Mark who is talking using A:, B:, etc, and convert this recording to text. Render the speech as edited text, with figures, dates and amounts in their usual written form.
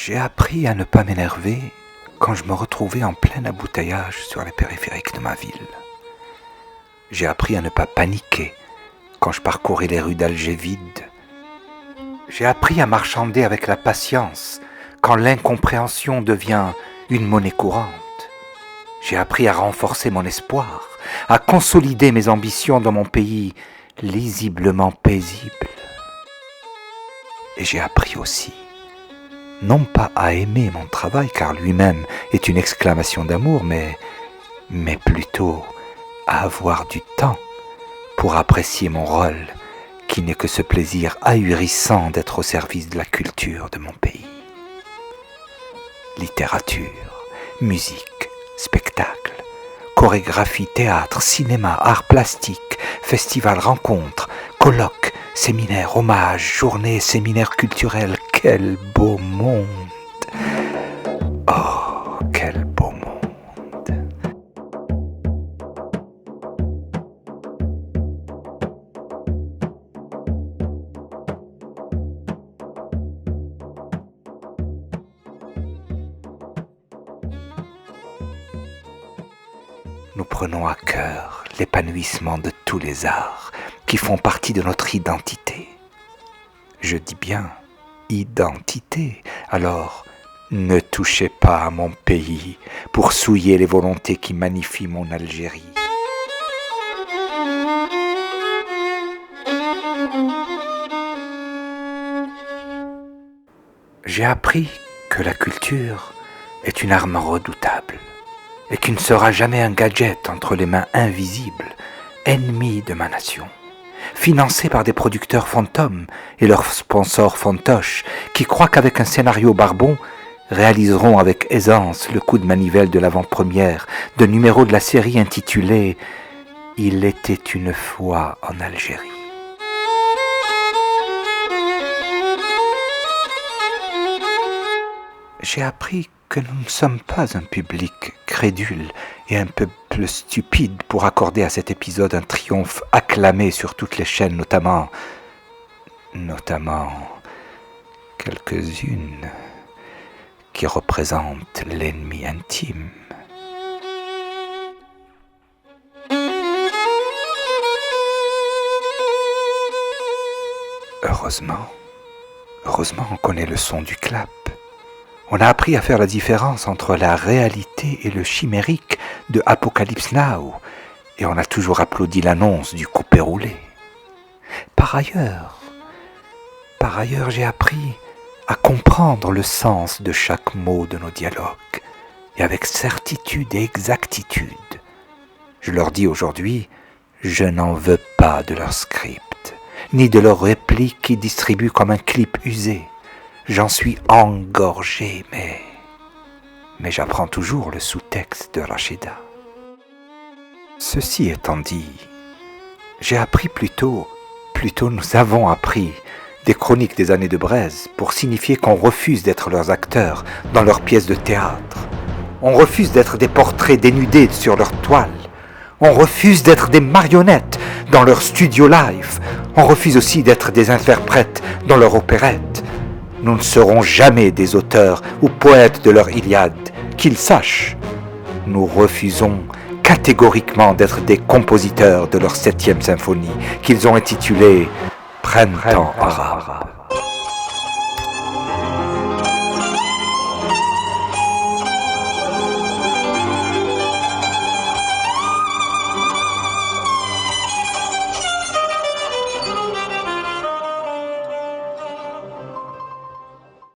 A: J'ai appris à ne pas m'énerver quand je me retrouvais en plein embouteillage sur les périphériques de ma ville. J'ai appris à ne pas paniquer quand je parcourais les rues d'Alger vides. J'ai appris à marchander avec la patience quand l'incompréhension devient une monnaie courante. J'ai appris à renforcer mon espoir, à consolider mes ambitions dans mon pays lisiblement paisible. Et j'ai appris aussi, non pas à aimer mon travail, car lui-même est une exclamation d'amour, mais plutôt à avoir du temps pour apprécier mon rôle, qui n'est que ce plaisir ahurissant d'être au service de la culture de mon pays. Littérature, musique, spectacle, chorégraphie, théâtre, cinéma, arts plastiques, festivals, rencontres, colloques, séminaires, hommages, journées, séminaires culturels. Quel beau monde! Oh, quel beau monde! Nous prenons à cœur l'épanouissement de tous les arts qui font partie de notre identité. Je dis bien identité, alors ne touchez pas à mon pays pour souiller les volontés qui magnifient mon Algérie. J'ai appris que la culture est une arme redoutable et qui ne sera jamais un gadget entre les mains invisibles, ennemies de ma nation, financés par des producteurs fantômes et leurs sponsors fantoches qui croient qu'avec un scénario barbon, réaliseront avec aisance le coup de manivelle de l'avant-première de numéro de la série intitulée « Il était une fois en Algérie ». J'ai appris que nous ne sommes pas un public crédule et un peuple stupide pour accorder à cet épisode un triomphe acclamé sur toutes les chaînes, notamment quelques-unes qui représentent l'ennemi intime. Heureusement, on connaît le son du clap. On a appris à faire la différence entre la réalité et le chimérique de Apocalypse Now, et on a toujours applaudi l'annonce du coupé roulé. Par ailleurs, j'ai appris à comprendre le sens de chaque mot de nos dialogues, et avec certitude et exactitude. Je leur dis aujourd'hui, je n'en veux pas de leur script, ni de leurs répliques qui distribuent comme un clip usé. J'en suis engorgé, mais j'apprends toujours le sous-texte de Rachida. Ceci étant dit, j'ai appris plutôt nous avons appris des chroniques des années de Braise pour signifier qu'on refuse d'être leurs acteurs dans leurs pièces de théâtre. On refuse d'être des portraits dénudés sur leurs toiles. On refuse d'être des marionnettes dans leur studio live. On refuse aussi d'être des interprètes dans leur opérette. Nous ne serons jamais des auteurs ou poètes de leur Iliade, qu'ils sachent. Nous refusons catégoriquement d'être des compositeurs de leur 7e symphonie, qu'ils ont intitulée Printemps arabe.